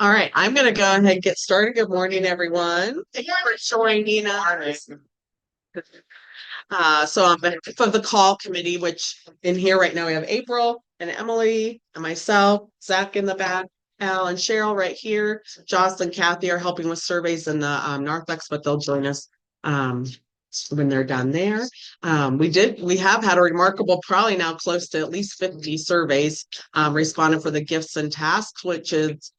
All right, I'm going to go ahead and get started. Good morning, everyone. Thank you for joining us. So I'm for the call committee, which in here right now we have April and Emily and myself, Zach in the back, Al and Cheryl right here. Jocelyn, Kathy are helping with surveys in the Narthex, but they'll join us when they're done there. We have had a remarkable, probably now close to at least 50 surveys responded for the gifts and tasks, which is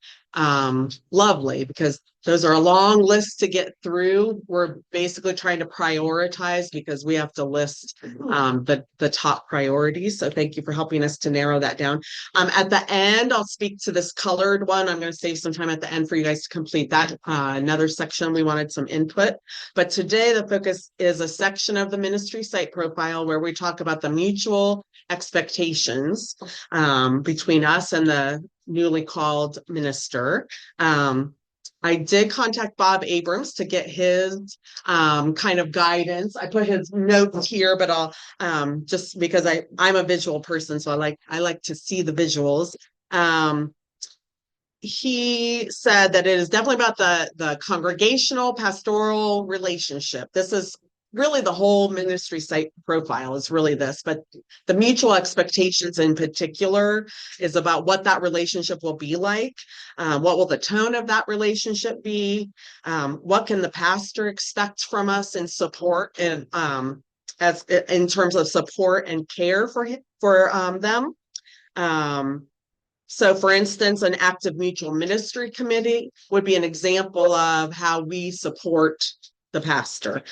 lovely because those are a long list to get through. We're basically trying to prioritize because we have to list the top priorities. So thank you for helping us to narrow that down. At the end, I'll speak to this colored one. I'm going to save some time at the end for you guys to complete that. Another section, we wanted some input. But today the focus is a section of the ministry site profile where we talk about the mutual expectations between us and the newly called minister. I did contact Bob Abrams to get his kind of guidance. I put his notes here, but I'll just because I'm a visual person, so I like to see the visuals. He said that it is definitely about the congregational pastoral relationship. This is really the whole ministry site profile is really this, but the mutual expectations in particular is about what that relationship will be like. What will the tone of that relationship be? What can the pastor expect from us in support and as in terms of support and care for them? So for instance, an active mutual ministry committee would be an example of how we support the pastor.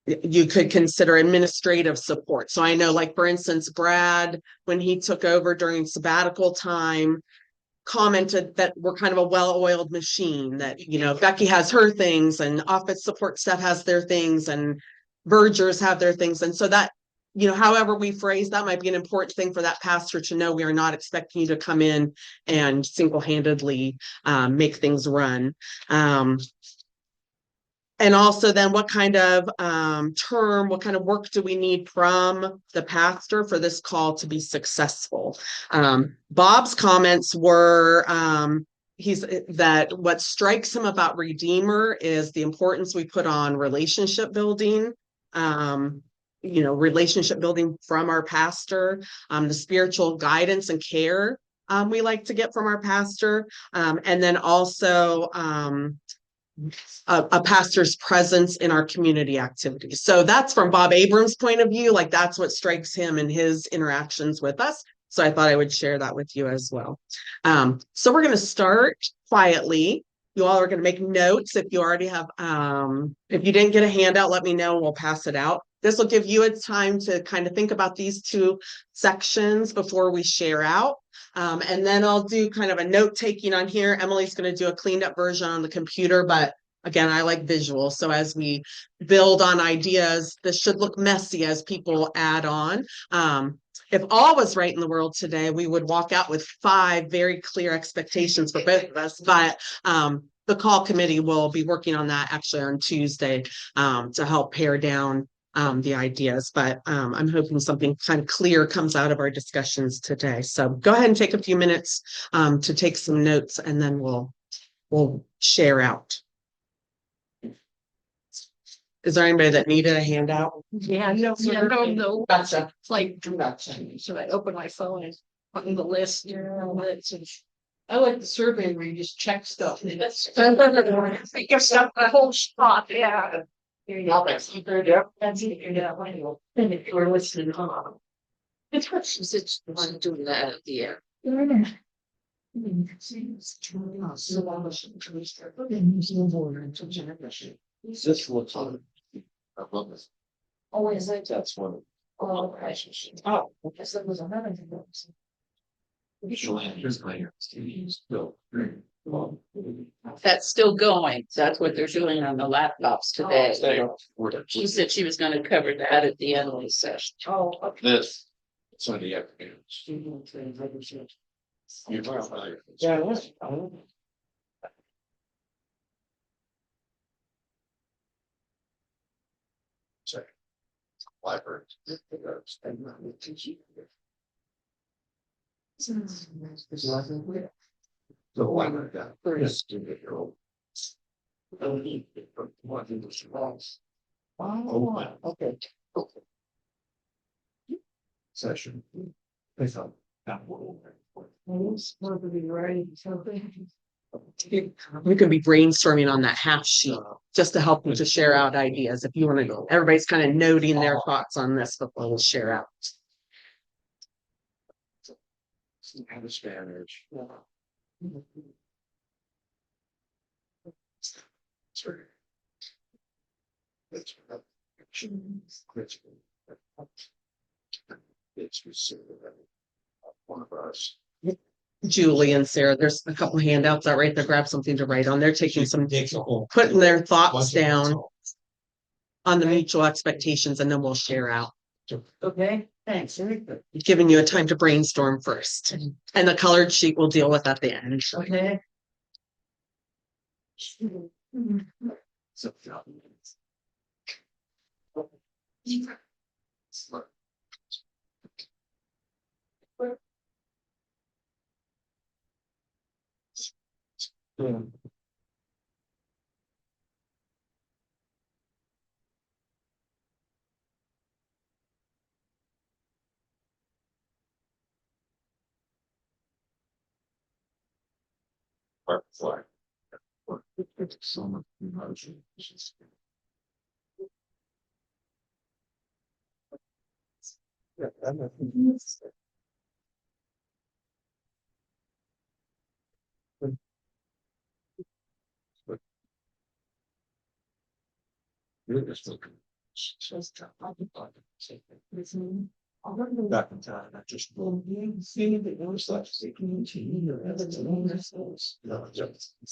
You could consider administrative support. So I know, like, for instance, Brad, when he took over during sabbatical time, commented that we're kind of a well-oiled machine, that, Becky has her things and office support staff has their things and vergers have their things. And so that, however we phrase that might be an important thing for that pastor to know. We are not expecting you to come in and single-handedly make things run. And also then what kind of what kind of work do we need from the pastor for this call to be successful? Bob's comments were that what strikes him about Redeemer is the importance we put on relationship building, relationship building from our pastor, the spiritual guidance and care we like to get from our pastor, and then also a pastor's presence in our community activities. So that's from Bob Abrams' point of view, like that's what strikes him in his interactions with us. So I thought I would share that with you as well. So we're going to start quietly. You all are going to make notes. If you already have, if you didn't get a handout, let me know and we'll pass it out. This will give you a time to kind of think about these two sections before we share out. And then I'll do kind of a note taking on here. Emily's going to do a cleaned up version on the computer, but again, I like visual. So as we build on ideas, this should look messy as people add on. If all was right in the world today, we would walk out with 5 very clear expectations for both of us. But the call committee will be working on that actually on Tuesday to help pare down the ideas, but I'm hoping something kind of clear comes out of our discussions today. So go ahead and take a few minutes to take some notes, and then we'll share out. Is there anybody that needed a handout? Yeah, no. Gotcha. It's like, Gotcha. so I open my phone and on the list, I like the survey where you just check stuff. That's your stuff, the whole spot, yeah. That's if you were listening on. It's what it's one doing that, yeah. This looks on. I love this. Oh, is it? That's one. Oh, Oh. because there was another thing. Here's my hair. No. That's still going. That's what they're doing on the laptops today. She said she was gonna cover that at the end of the session. Oh, okay. This. It's on the afternoons. Yeah. Sorry. Library. So why not that? First, you know. Wow, okay. Session. I thought that would be right. We can be brainstorming on that half sheet just to help you to share out ideas if you want to. Everybody's kind of noting their thoughts on this before we share out. Have a Spanish. Sorry. That's it's one of us. Julie and Sarah, there's a couple handouts out right there. Grab something to write on. They're taking some, Takes a whole. putting their thoughts down on the mutual expectations, and then we'll share out. Okay, thanks. Giving you a time to brainstorm first, and the colored sheet we'll deal with at the end. Okay. So. So much emotion. Back in time, I just.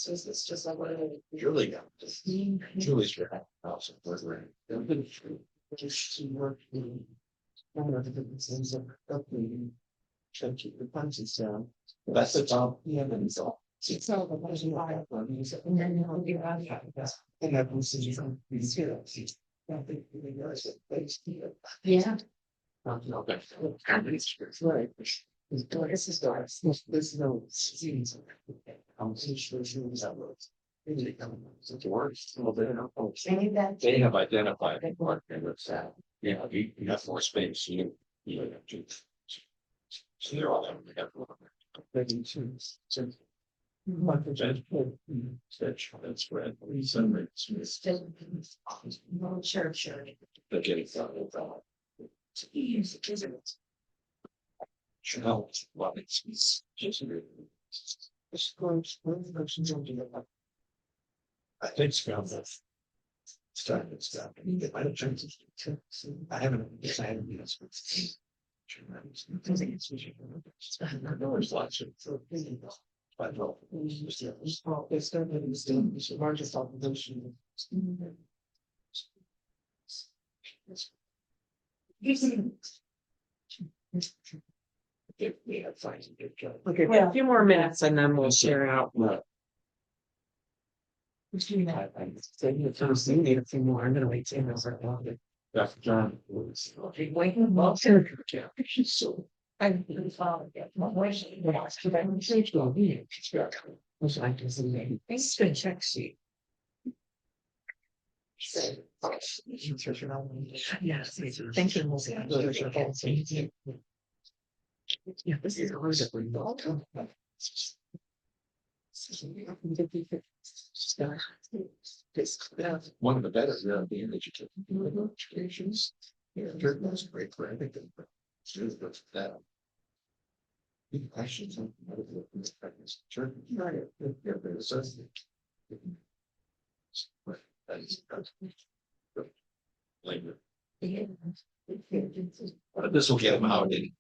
It's just like what Julie got. Julie's here. Also, was right. Just work. One of the different things of upgrading. Try to keep the punches down. That's the job. Yeah, and it's all. It's all the person I have on music. And then you'll be out of that. And that was these here. I think they realize that Yeah. okay. Right. This is Doris. There's no scenes. I'm so sure she was at words. It's worse. Well, they have identified what they would say. Yeah, you have more space. You have to. So they're all them. They have one. They can choose. So. Like the judge, that's spread. Sure. They're getting that. Should help. Well, it's just. I think it's found that. Starting to stop. I don't change it. I haven't decided. There's lots of. I know. It's the largest opposition. We have fine. Okay, a few more minutes and then we'll share out. I need a few more. I'm gonna wait 10 minutes. Dr. John was. So. I'm really following it. My voice. Was like this. It's been check sheet. Yes, thank you. Yeah, this is always one of the better the educations. Yeah, that's great for everything. That. Questions. But this will get them out in.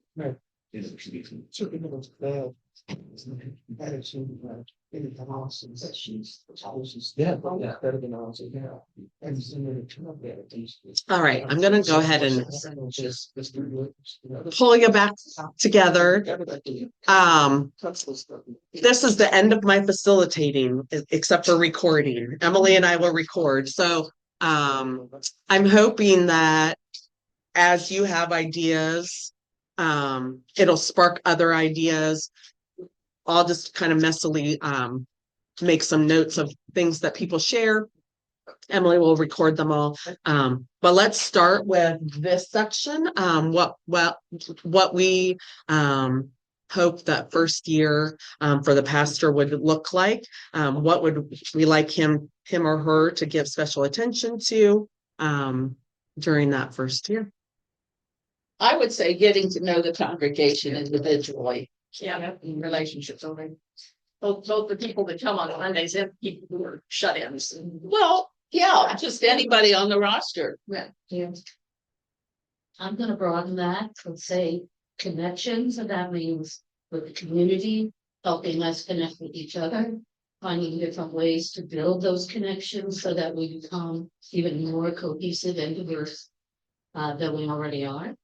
All right, I'm gonna go ahead and pull you back together. This is the end of my facilitating, except for recording. Emily and I will record. So I'm hoping that as you have ideas, it'll spark other ideas. I'll just kind of messily make some notes of things that people share. Emily will record them all. But let's start with this section. What we hope that first year for the pastor would look like. What would we like him or her to give special attention to during that first year? I would say getting to know the congregation individually. Yeah. In relationships only. Both the people that come on Mondays and people who are shut-ins. Well, yeah, just anybody on the roster. Right, yeah. I'm gonna broaden that and say connections, and that means with the community, helping us connect with each other. Finding different ways to build those connections so that we become even more cohesive and diverse than we already are.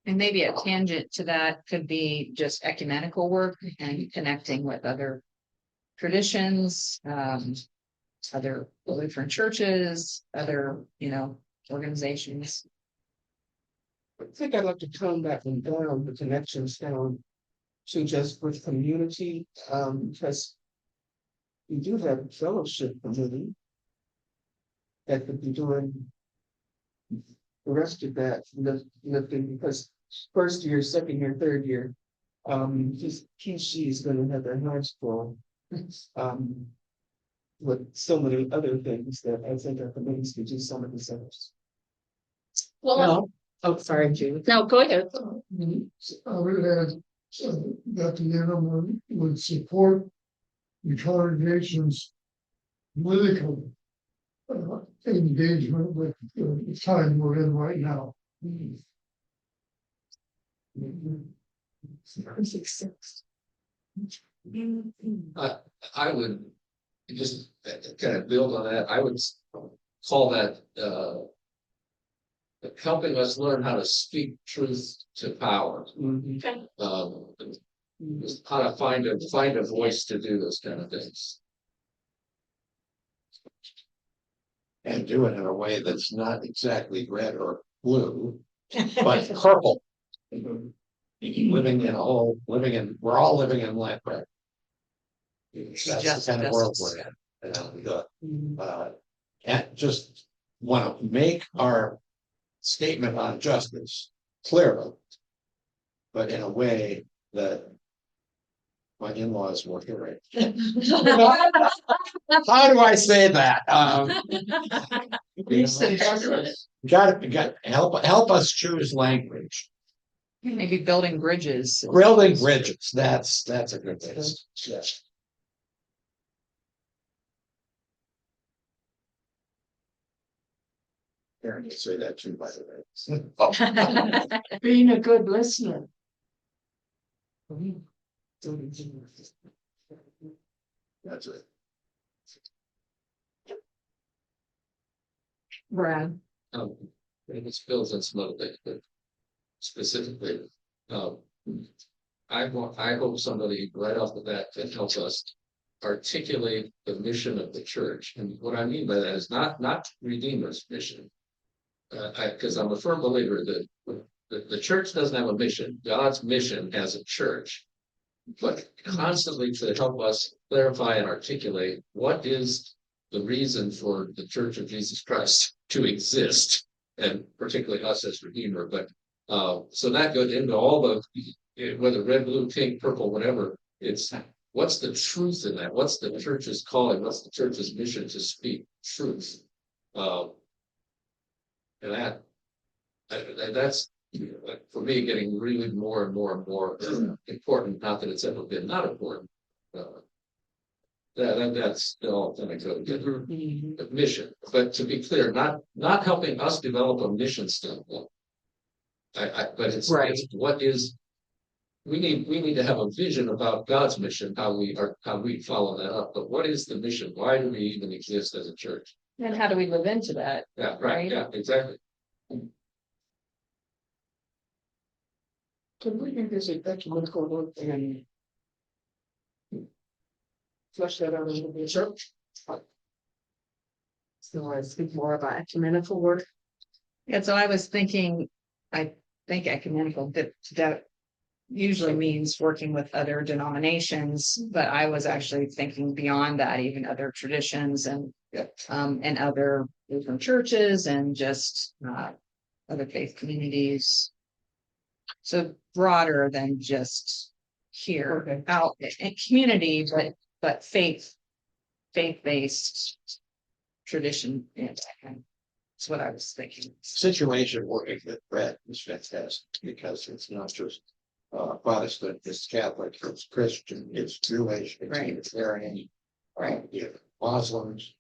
And maybe a tangent to that could be just ecumenical work and connecting with other traditions, other Lutheran churches, other, organizations. I think I'd like to come back and down the connections down to just with community, because we do have a fellowship committee that could be doing the rest of that lifting, because first year, second year, third year, she is going to have their hands full, with so many other things that I think our committees could do some of the others. Well, Oh, sorry, Julie. no, go ahead. I would add that the animal would support the congregation's political engagement with the time we're in right now. I would just kind of build on that. I would call that helping us learn how to speak truth to power. Just how to find a voice to do those kind of things. And do it in a way that's not exactly red or blue, but purple. We're all living in land grab. That's the kind of world we're in. And just want to make our statement on justice clearer, but in a way that my in-laws will hear it. How do I say that? Got help us choose language. Maybe building bridges. Building bridges, that's a good thing. Yes. Karen, you say that too, by the way. Being a good listener. That's it. Brad. And it spills in some other things, but specifically, I hope somebody right off the bat can help us articulate the mission of the church. And what I mean by that is not Redeemer's mission. Because I'm a firm believer that the church doesn't have a mission. God's mission as a church, but constantly to help us clarify and articulate what is the reason for the Church of Jesus Christ to exist, and particularly us as Redeemer. But so that goes into all the, whether red, blue, pink, purple, whatever, it's what's the truth in that? What's the church's calling? What's the church's mission to speak truth? And that's for me getting really more and more and more important. Not that it's ever been not important. That's still going to go to the mission. But to be clear, not helping us develop a mission standpoint. But it's what is we need to have a vision about God's mission, how we follow that up. But what is the mission? Why do we even exist as a church? And how do we live into that? Yeah, right. Right. Yeah, exactly. Can we revisit ecumenical work and flesh that out a little bit? Sure. So I speak more about ecumenical work. Yeah, so I was thinking, I think ecumenical, that usually means working with other denominations, but I was actually thinking beyond that, even other traditions and other different churches and just other faith communities. So broader than just here, out in community, but faith-based tradition. And that's what I was thinking. Situation working with Brett is fantastic because it's not just Protestant, it's Catholic, it's Christian, it's Jewish, it's Right. Unitarian, Right. yeah, Muslims.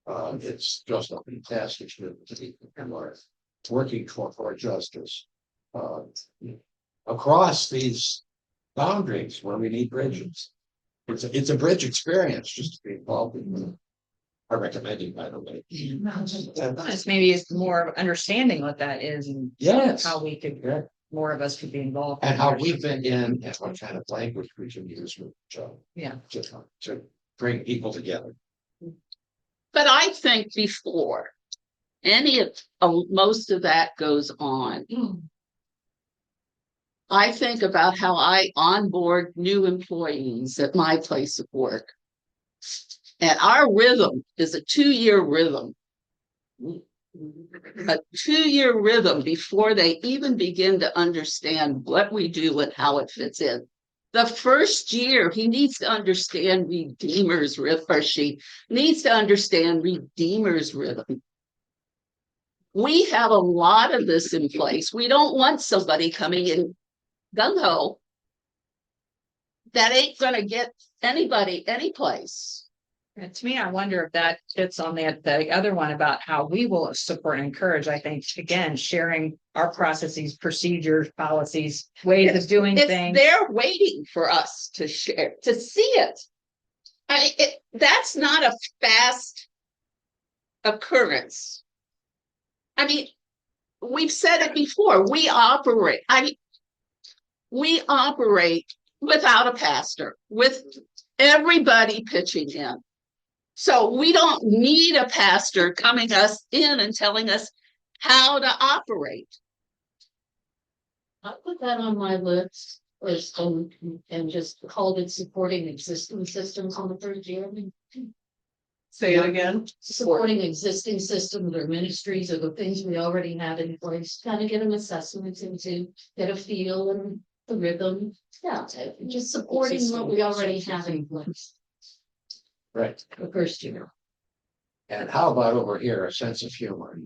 It's just a fantastic group of people who are working for justice across these boundaries where we need bridges. It's a bridge experience just to be involved in. I recommend it, by the way. Just maybe it's more of understanding what that is and Yes. how we could, Yeah. more of us could be involved. And how we've been in, and what kind of language we can use with each other. Yeah. To bring people together. But I think before most of that goes on, I think about how I onboard new employees at my place of work. And our rhythm is a 2-year rhythm. A 2-year rhythm before they even begin to understand what we do and how it fits in. The first year, he needs to understand Redeemer's rhythm, or she needs to understand Redeemer's rhythm. We have a lot of this in place. We don't want somebody coming in gung-ho that ain't gonna get anybody anyplace. And to me, I wonder if that fits on the other one about how we will support and encourage. I think, again, sharing our processes, procedures, policies, ways of doing things. They're waiting for us to share, to see it. That's not a fast occurrence. I mean, we've said it before, we operate without a pastor, with everybody pitching in. So we don't need a pastor coming us in and telling us how to operate. I put that on my list first and just called it supporting existing systems on the third year. Say it again. Supporting existing systems or ministries or the things we already have in place, kind of get an assessment into, get a feel and the rhythm. Yeah, just supporting what we already have in place Right. the first year. And how about over here, a sense of humor?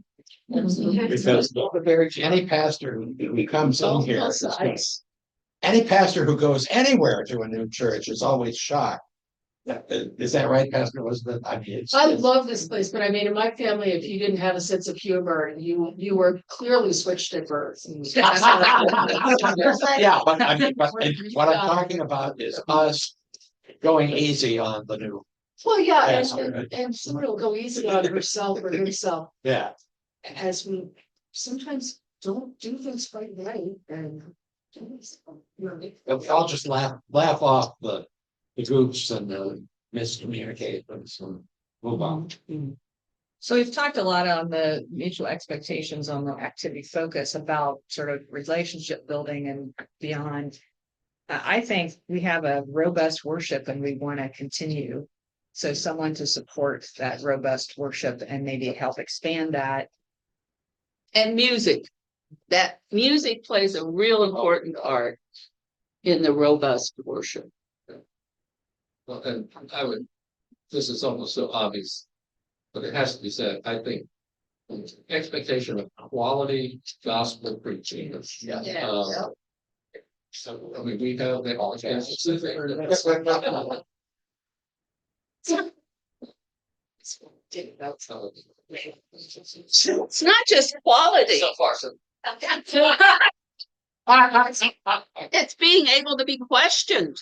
Absolutely. Because any pastor who comes in here, Both is sides. any pastor who goes anywhere to a new church is always shocked. Is that right, Pastor Elizabeth? I mean, I love this place, but I mean, in my family, if you didn't have a sense of humor, you were clearly switched at birth. Yeah, but I mean, what I'm talking about is us going easy on the new. Well, yeah, Yes, and someone will go easy on herself or himself Yeah, as we sometimes don't do things quite right and. and we all just laugh off the groups and the miscommunications and move on. So we've talked a lot on the mutual expectations on the activity focus about sort of relationship building and beyond. I think we have a robust worship and we want to continue. So someone to support that robust worship and maybe help expand that. And music. That music plays a real important part in the robust worship. Well, and I would, this is almost so obvious, but it has to be said, I think. Expectation of quality gospel preaching. Yeah. So, I mean, we have that. It's not just quality. So far, so. It's being able to be questioned.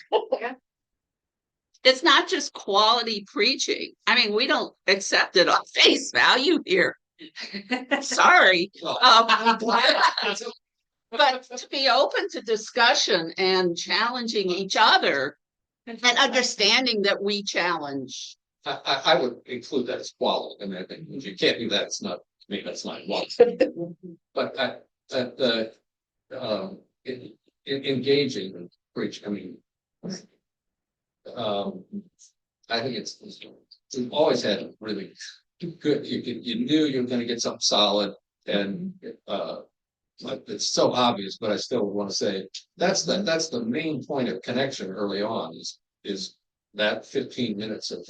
It's not just quality preaching. I mean, we don't accept it on face value here. Sorry. But to be open to discussion and challenging each other and understanding that we challenge. I would include that as quality, and I think if you can't do that, it's not Maybe that's not one. But at the, engaging and preach, I mean. I think we've always had really good, you knew you were gonna get something solid and, like, it's so obvious, but I still want to say, that's the main point of connection early on is that 15 minutes of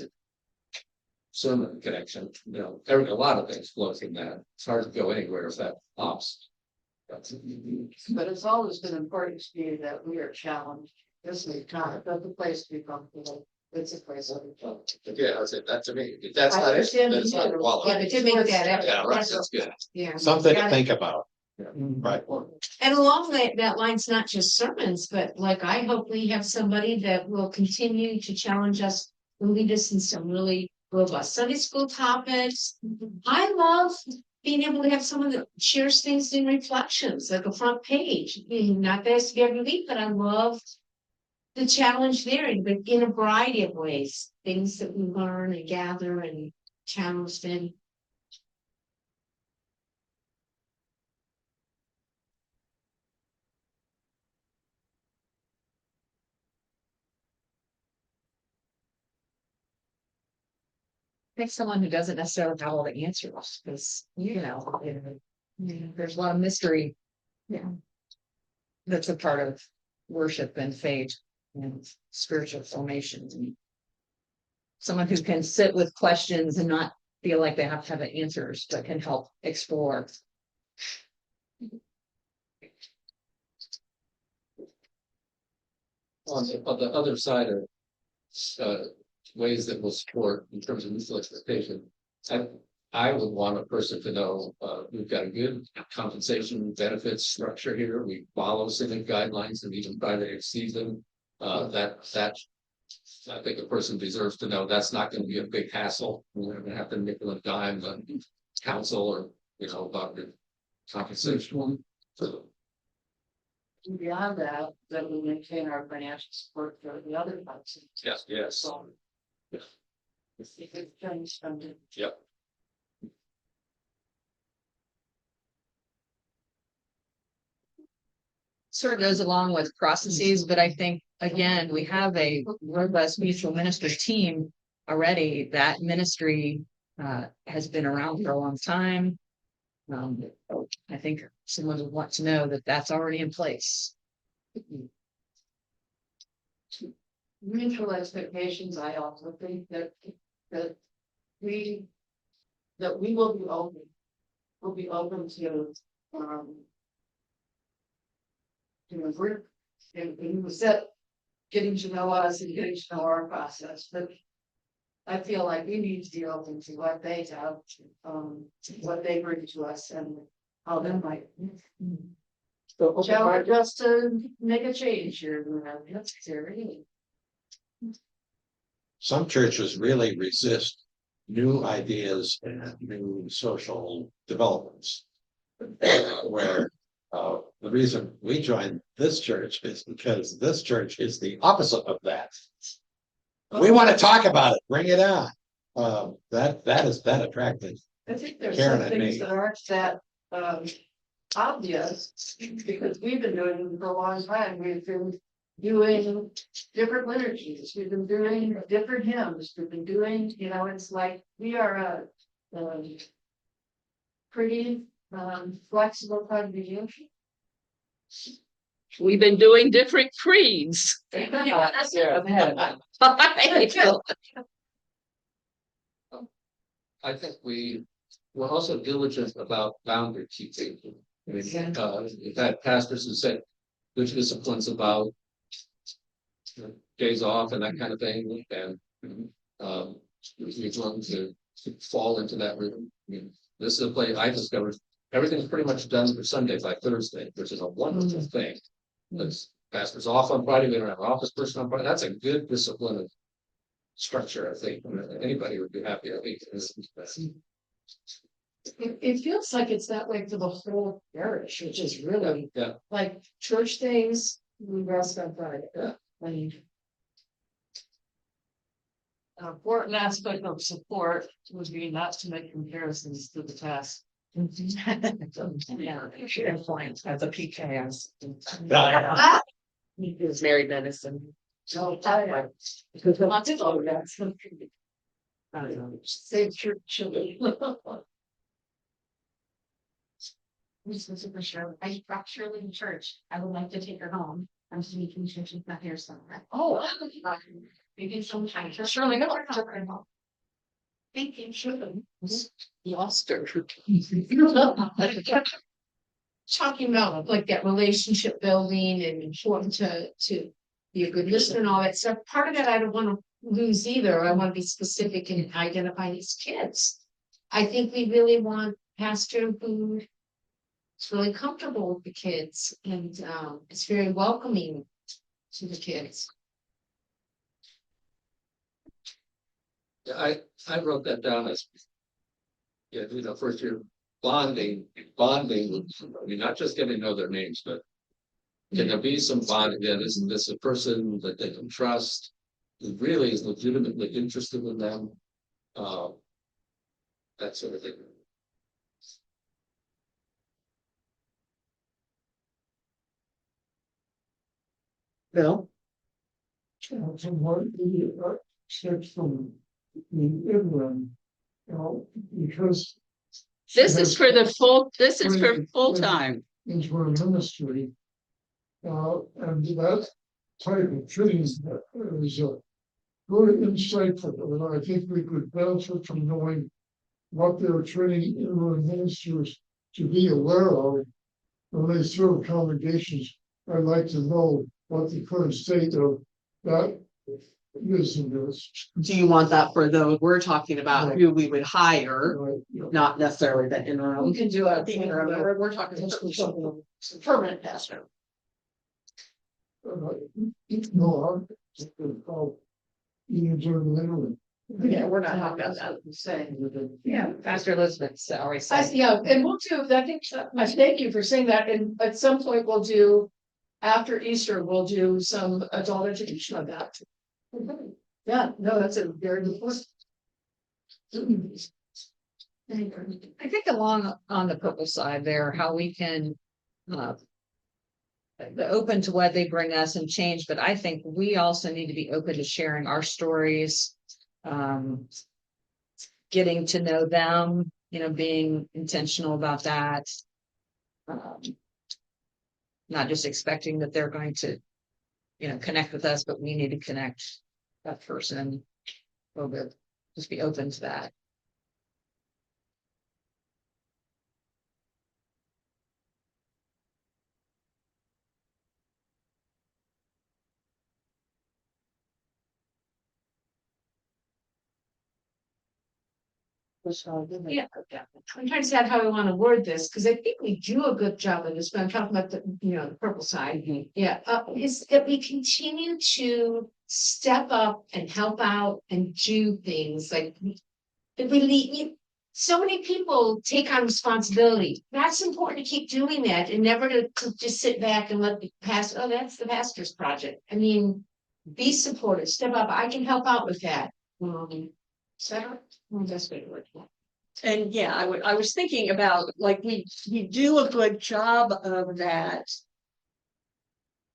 sermon connection, you know, a lot of things flow from that. It's hard to go anywhere if that pops. But it's always been important to me that we are challenged. This is not, that's a place to be comfortable. It's a place of. Yeah, I said that to me. If that's I not it, understand then it's you not do. quality. Yeah, but to make that effort. Yeah, right, that's good. Yeah. Something to Got it. think about. Right. And along that line's not just sermons, but like I hope we have somebody that will continue to challenge us and lead us in some really robust Sunday school topics. I love being able to have someone that shares things in reflections, like a front page. Not that it's to be every week, but I love the challenge there in a variety of ways, things that we learn and gather and challenged in. Pick someone who doesn't necessarily have all the answers, because, there's a lot of mystery. Yeah. That's a part of worship and faith and spiritual formation. Someone who can sit with questions and not feel like they have to have the answers, but can help explore. On the other side of ways that will support in terms of mutual expectation, I would want a person to know we've got a good compensation benefits structure here. We follow civic guidelines and even try to exceed them. That I think a person deserves to know that's not going to be a big hassle. We're going to have to nickel and dime the council or about the compensation. So, Beyond that, that we maintain our financial support for the other funds. yes. So. Yeah. If it's done, spending. Yep. Sort of goes along with processes, but I think, again, we have a robust mutual ministry team already. That ministry has been around for a long time. I think someone would want to know that that's already in place. Mutual expectations, I also think that we will be open. We'll be open to a group and set getting to know us and getting to know our process, but I feel like we need to be open to what they have, what they bring to us and how that might challenge us to make a change here. Some churches really resist new ideas and new social developments. Where the reason we joined this church is because this church is the opposite of that. We want to talk about it, bring it on. That is that attractive. I think there's Karen some and things me. that aren't that obvious, because we've been doing it for a long time. We've been doing different liturgies, we've been doing different hymns, we've been doing, it's like we are a pretty flexible congregation. We've been doing different creeds. I think we're also diligent about boundary keeping. I mean, we've had pastors who said good disciplines about days off and that kind of thing, and we've learned to fall into that rhythm. I mean, this is a place I discovered everything's pretty much done for Sunday by Thursday, which is a wonderful thing. Because pastors off on Friday, we don't have an office person on Friday. That's a good discipline of structure, I think. Anybody would be happy. I think It feels like it's that way for the whole parish, which is really Yeah. like church things, we rest on Friday. I mean, an important aspect of support would be not to make comparisons to the past. Yeah, influence as a PKS. He was married medicine. Save your children. This was super sure. I brought Shirley to church. I would like to take her home. I'm speaking church, she's not here somewhere. Oh. Maybe sometime. Shirley, no. Thank you, Shirley. Lost her. Talking about like that relationship building and important to be a good listener and all that stuff. Part of that I don't want to lose either. I want to be specific in identifying these kids. I think we really want pastor who is really comfortable with the kids and it's very welcoming to the kids. Yeah, I wrote that down as. Yeah, first year bonding, I mean, not just getting to know their names, but. Can there be some bonding? Yeah, this a person that they can trust, who really is legitimately interested in them. That sort of thing. Bill? From what the steps from England, because. This is for the this is for full-time. Into a ministry. And that type of training is very insightful, and I think we could benefit from knowing what they're training in ministers to be aware of when they serve congregations. I'd like to know what the current state of that is in this. Do you want that for those, we're talking about Right. who we would hire, Right, yeah. not necessarily the We interim? can do a. The interim, we're talking something permanent pastor. No, I'm called even during the interim. Yeah, we're not talking about that. Saying. Yeah, Pastor Elizabeth's always I, said. yeah, and we'll do, I think, I thank you for saying that, and at some point we'll do, after Easter, we'll do some adult education on that. Yeah, no, that's a very good point. I think along on the purple side there, how we can, the open to what they bring us and change, but I think we also need to be open to sharing our stories. Getting to know them, being intentional about that. Not just expecting that they're going to, connect with us, but we need to connect that person a little bit. Just be open to that. Yeah, I'm trying to decide how we want to word this, because I think we do a good job of this, but I'm talking about the purple side. Yeah, is that we continue to step up and help out and do things like. If we leave, so many people take on responsibility. That's important to keep doing that and never to just sit back and let the pastor, oh, that's the pastor's project. I mean, be supportive, step up. I can help out with that. So that's what it would be. And yeah, I was thinking about, like, we do a good job of that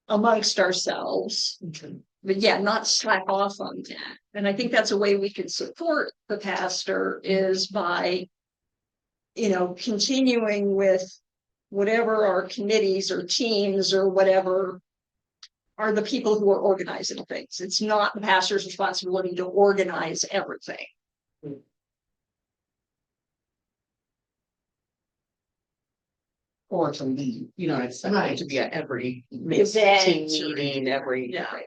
amongst ourselves, but yeah, not slack off on that. And I think that's a way we can support the pastor is by, continuing with whatever our committees or teams or whatever are the people who are organizing things. It's not the pastor's responsibility to organize everything. Or to lead, it's not Right. to be at every Event team or- meeting, every. Yeah.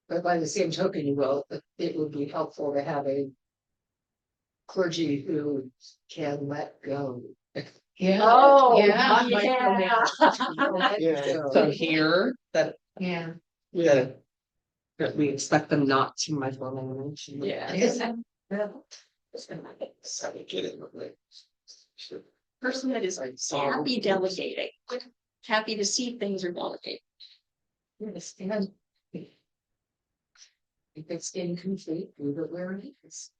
But by the same token, it would be helpful to have a clergy who can let go. Yeah. Oh, Yeah. Yeah. So here, that Yeah. that we expect them not to micromanage. Yeah. Person that is happy delegating, happy to see things are delegated. Yes, and if it's incomplete, leave it where it is.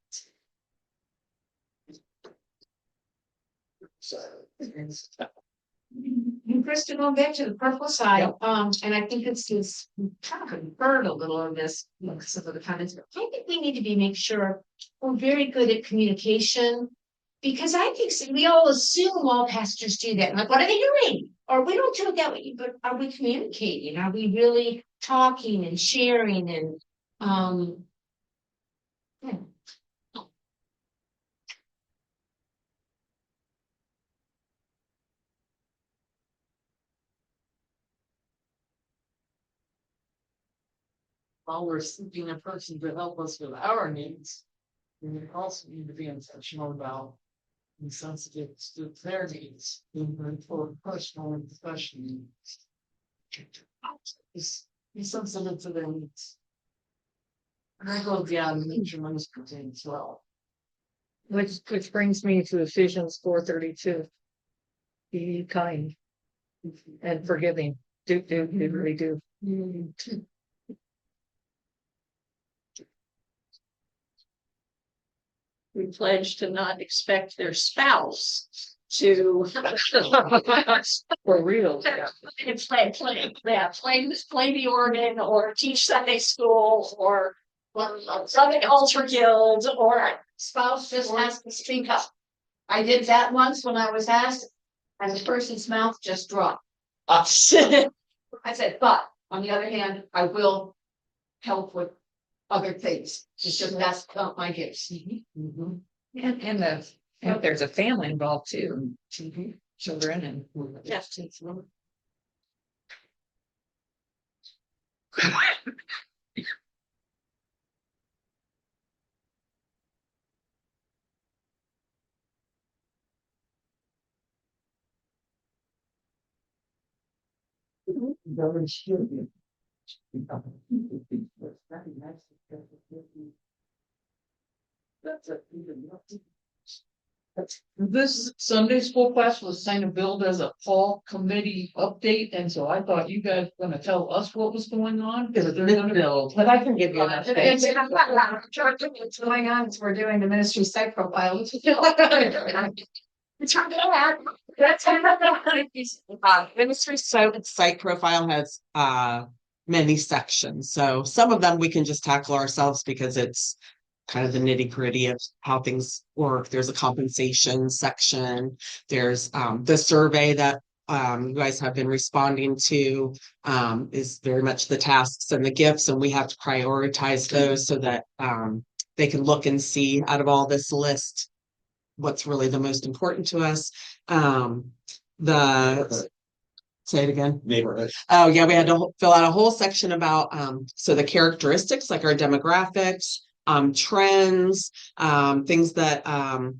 And Kristen, going back to the purple side, and I think it's just kind of conferred a little on this, like some of the comments, but I think we need to be make sure we're very good at communication. Because I think we all assume all pastors do that, like, what are they doing? Or we don't do it that way, but are we communicating? Are we really talking and sharing and, yeah. While we're seeking a person to help us with our needs, we also need to be intentional about and sensitive to their needs, even for personal and professional needs. Be sensitive to their needs. And I go beyond nature ministry as well. Which brings me to Ephesians 4:32. Be kind and forgiving. Do, really do. We pledge to not expect their spouse to. For real. play the organ or teach Sunday school or run an altar guild or spouse just has to speak up. I did that once when I was asked, and the person's mouth just dropped. I said, but on the other hand, I will help with other things. It's just that's not my gifts. And if there's a family involved too, children and. Yes. Very good. This Sunday school class was kind of billed as a fall committee update, and so I thought you guys were gonna tell us what was going on. Because they're gonna build, but I can give you an update. What's going on is we're doing the ministry site profile. Ministry site profile has many sections, so some of them we can just tackle ourselves because it's kind of the nitty gritty of how things work. There's a compensation section. There's the survey that you guys have been responding to is very much the tasks and the gifts, and we have to prioritize those so that they can look and see out of all this list what's really the most important to us. Say it again. Neighborhood. Oh yeah, we had to fill out a whole section about so the characteristics like our demographics, trends, things that are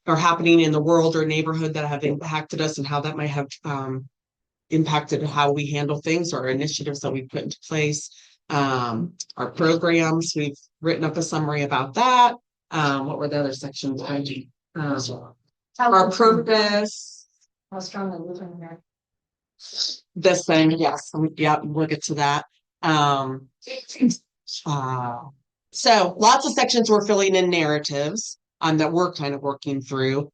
happening in the world or neighborhood that have impacted us and how that might have impacted how we handle things or initiatives that we put into place. Our programs, we've written up a summary about that. What were the other sections? Our purpose. How strong are we in there? This thing, yes, yeah, we'll get to that. So lots of sections we're filling in narratives that we're kind of working through.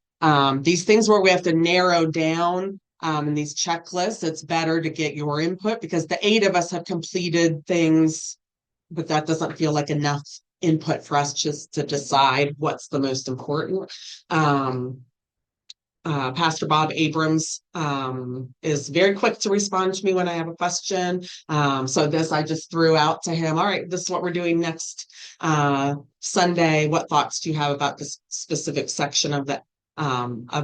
These things where we have to narrow down in these checklists, it's better to get your input because the 8 of us have completed things, but that doesn't feel like enough input for us just to decide what's the most important. Pastor Bob Abrams is very quick to respond to me when I have a question. So this I just threw out to him. All right, this is what we're doing next Sunday. What thoughts do you have about this specific section of the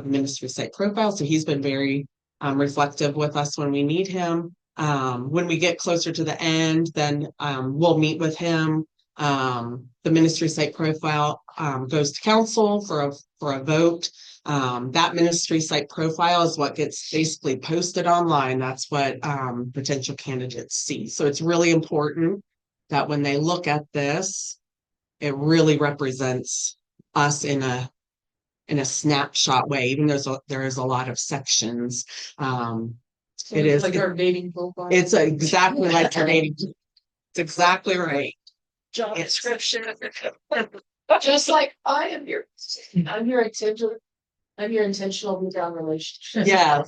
ministry site profile? So he's been very reflective with us when we need him. When we get closer to the end, then we'll meet with him. The ministry site profile goes to council for a vote. That ministry site profile is what gets basically posted online. That's what potential candidates see. So it's really important that when they look at this, it really represents us in a snapshot way, even though there is a lot of sections. It is. Like our dating profile. It's exactly like your dating. It's exactly right. Job Yes. description. Just like I'm your intentional. I'm your intentional move down relationship. Yeah.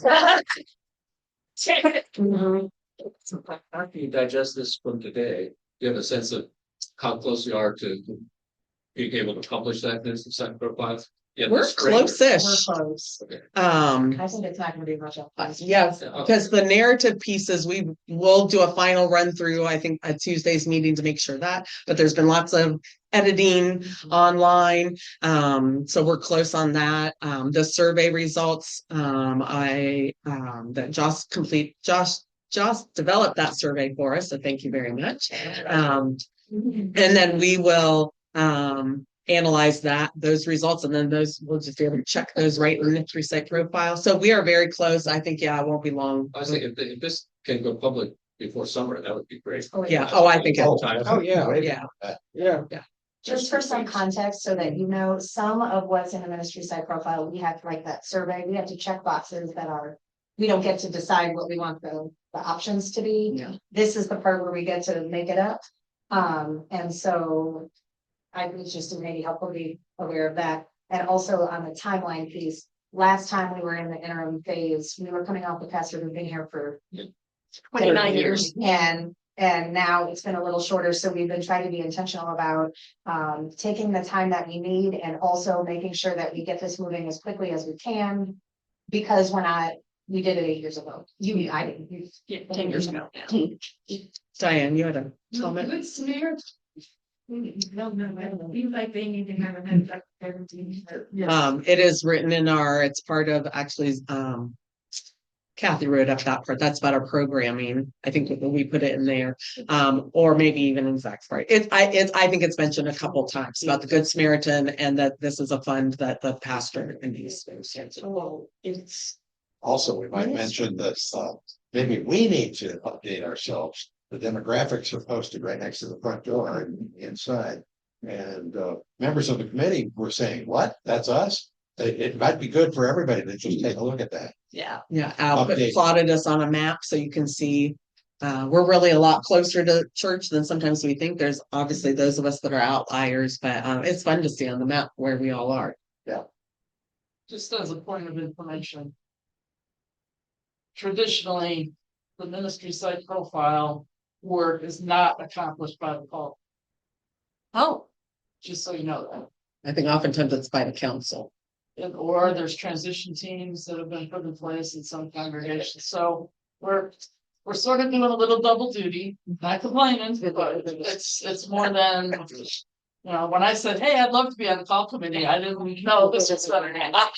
Mhm. After you digest this from today, do you have a sense of how close you are to being able to publish that business site profile? Yeah, We're this spring or- close-ish. We're close. Okay. I think it's not gonna be much. Yes, Yeah, okay. because the narrative pieces, we will do a final run through, I think, at Tuesday's meeting to make sure that, but there's been lots of editing online. So we're close on that. The survey results, that Josh developed that survey for us, so thank you very much. And then we will, analyze those results, and then we'll just be able to check those right in the Nursery Site profile. So we are very close. I think, yeah, it won't be long. I was thinking if this can go public before summer, that would be great. Yeah, oh, I think, Oh, Time. oh, yeah. yeah. Yeah. Just for some context, so that you know, some of what's in the ministry site profile, we have like that survey, we have to check boxes that are. We don't get to decide what we want the options to be. Yeah. This is the part where we get to make it up. And so. I was just maybe helpful to be aware of that. And also on the timeline piece, last time we were in the interim phase, we were coming off the pastor who'd been here for 29 years. And now it's been a little shorter, so we've been trying to be intentional about taking the time that we need and also making sure that we get this moving as quickly as we can. Because we did it 8 years ago. I didn't. Yeah, 10 years ago. Diane, you had a comment? Good smear. No, you like they need to have a. It is written in it's part of actually, Kathy wrote up that part. That's about our programming. I think we put it in there, or maybe even in Zach's part. I think it's mentioned a couple times about the Good Samaritan and that this is a fund that the pastor and these. Oh, it's. Also, we might mention that, maybe we need to update ourselves. The demographics are posted right next to the front door and inside. And, members of the committee were saying, what? That's us? It might be good for everybody to just take a look at that. Yeah. Yeah, Al Update. plotted us on a map so you can see. We're really a lot closer to church than sometimes we think. There's obviously those of us that are outliers, but it's fun to see on the map where we all are. Just as a point of information. Traditionally, the ministry site profile work is not accomplished by the call, Oh, just so you know that. I think oftentimes it's by the council. Or there's transition teams that have been put in place in some congregations, so we're sort of doing a little double duty, not complaining, but it's more than. You know, when I said, hey, I'd love to be on the call committee, I didn't know this was gonna happen.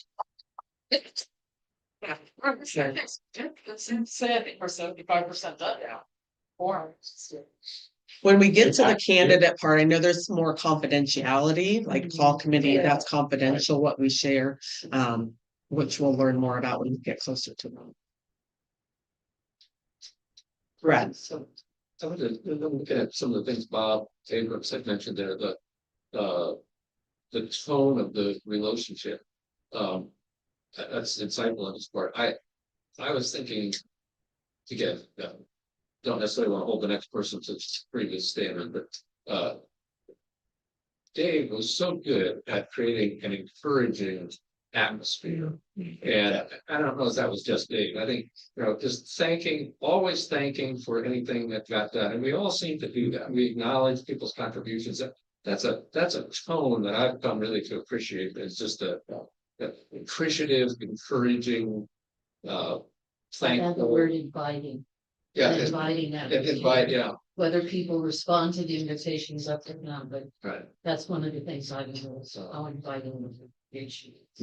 Say, I think we're 75% done now. Or. When we get to the candidate part, I know there's more confidentiality, like call committee, that's confidential, what we share, which we'll learn more about when we get closer to them. Brad. So I was looking at some of the things Bob Abrams had mentioned there, the tone of the relationship. That's insightful on his part. I was thinking, again, don't necessarily want to hold the next person to previous standard, but Dave was so good at creating an encouraging atmosphere. And I don't know if that was just Dave. I think, just always thanking for anything that got done. And we all seem to do that. We acknowledge people's contributions. That's a tone that I've come really to appreciate. It's just a appreciative, encouraging, And the thankful. word inviting. Yeah, Inviting them. yeah, Whether people respond to the invitations up or not, but right. that's one of the things I do, so I'll invite them to.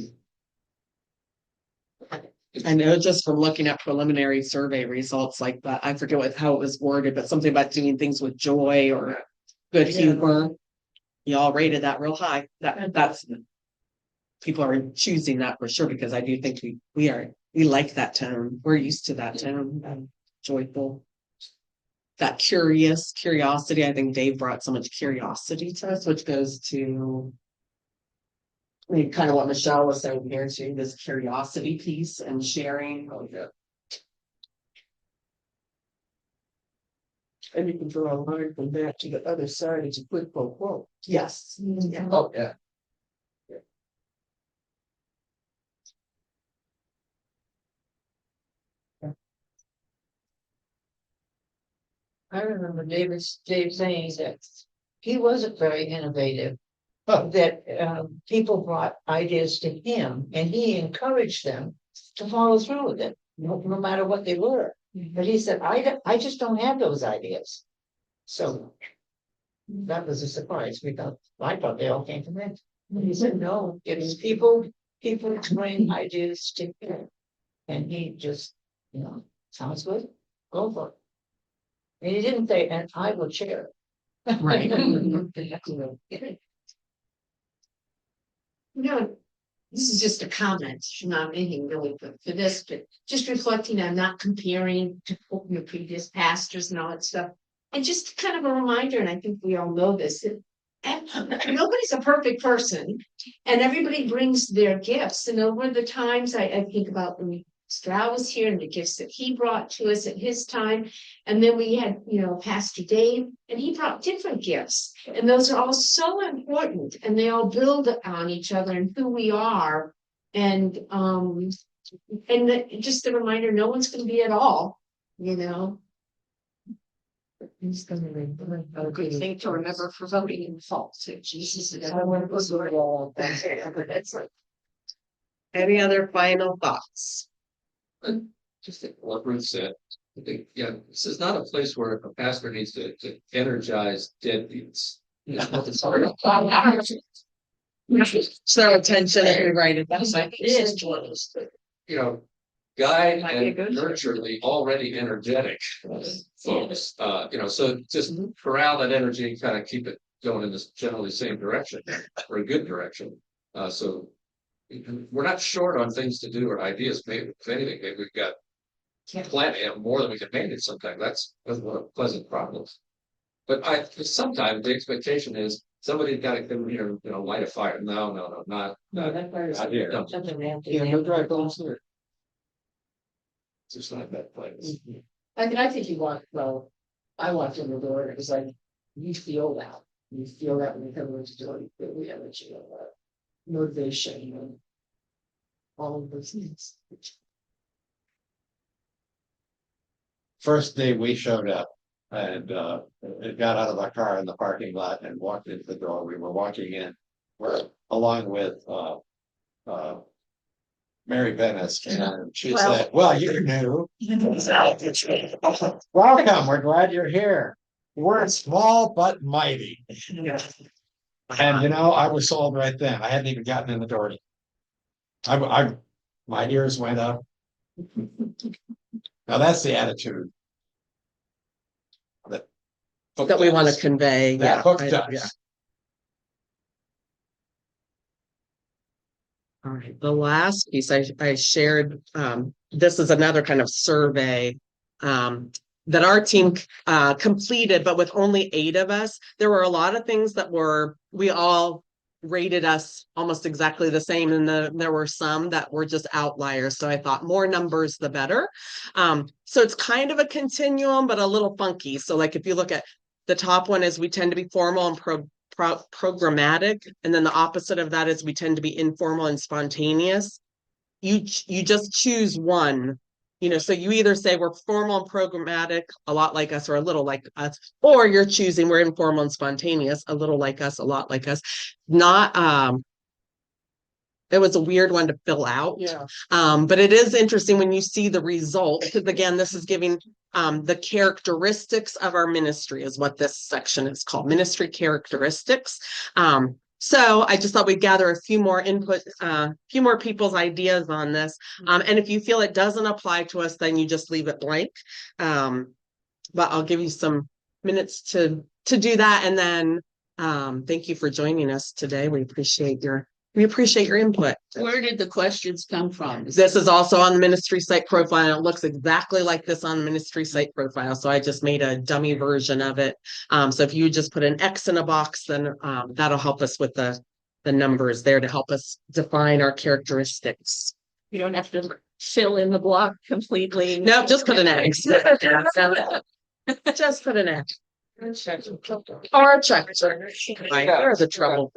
I know just from looking at preliminary survey results like that, I forget how it was worded, but something about doing things with joy or good humor. Y'all rated that real high. That's. People are choosing that for sure, because I do think we like that tone. We're used to that tone, joyful. That curiosity. I think Dave brought so much curiosity to us, which goes to. I mean, kind of what Michelle was saying here too, this curiosity piece and sharing. Oh, yeah. And you can draw a line from that to the other side as a quid pro quo. Yes. Yeah. Oh, yeah. I remember Dave saying that he wasn't very innovative. Huh. That people brought ideas to him and he encouraged them to follow through with it, no matter what they were. But he said, I just don't have those ideas. So that was a surprise. I thought they all came from him. And he said, no, it's people bring ideas to him. And he just, sounds good, go for it. And he didn't say, and I will chair. Right. This is just a comment, not anything really for this, but just reflecting on not comparing to your previous pastors and all that stuff. And just kind of a reminder, and I think we all know this, that nobody's a perfect person and everybody brings their gifts. And over the times I think about when Stroud was here and the gifts that he brought to us at his time. And then we had, Pastor Dave, and he brought different gifts. And those are all so important and they all build on each other and who we are. And just a reminder, no one's going to be at all, He's gonna be a good thing to remember for voting in the fall. So Jesus is. Any other final thoughts? Just like what Ruth said, I think, this is not a place where a pastor needs to energize deadbeats. So attention if we write it down. Guide Might be a and good nurture the already energetic folks, so just corral that energy and kind of keep it going in this generally same direction or a good direction. So we're not short on things to do or ideas. Maybe if anything, maybe we've got plenty more than we can manage sometimes. That's one of the pleasant problems. But sometimes the expectation is somebody's got to come here, light a fire. No, not here. No dry bones there. It's just not that place. I think you want, I walked in the door, it was like, you feel that when you come into the door, you feel the energy of motivation and all of those things. First day we showed up and it got out of our car in the parking lot and walked into the door. We were walking in, along with Mary Venice, and she said, well, you knew. Welcome, we're glad you're here. We're small but mighty. And I was sold right then. I hadn't even gotten in the door. My ears went up. Now that's the attitude That we want to convey. that hooked Yeah. us. All right, the last piece I shared, this is another kind of survey that our team completed, but with only 8 of us. There were a lot of things that we all rated us almost exactly the same, and there were some that were just outliers. So I thought more numbers, the better. So it's kind of a continuum, but a little funky. So like if you look at the top one is we tend to be formal and programmatic, and then the opposite of that is we tend to be informal and spontaneous. You just choose one, so you either say we're formal and programmatic, a lot like us or a little like us, or you're choosing we're informal and spontaneous, a little like us, a lot like us. It was a weird one to fill out. Yeah. But it is interesting when you see the result, because again, this is giving the characteristics of our ministry is what this section is called, ministry characteristics. So I just thought we'd gather a few more input, a few more people's ideas on this. And if you feel it doesn't apply to us, then you just leave it blank. But I'll give you some minutes to do that. And then thank you for joining us today. We appreciate your input. Where did the questions come from? This is also on the ministry site profile. And it looks exactly like this on the ministry site profile. So I just made a dummy version of it. So if you just put an X in a box, then that'll help us with the numbers there to help us define our characteristics. You don't have to fill in the block completely. No, just put an X. Just put an X. Or a check. Right, there's a trouble.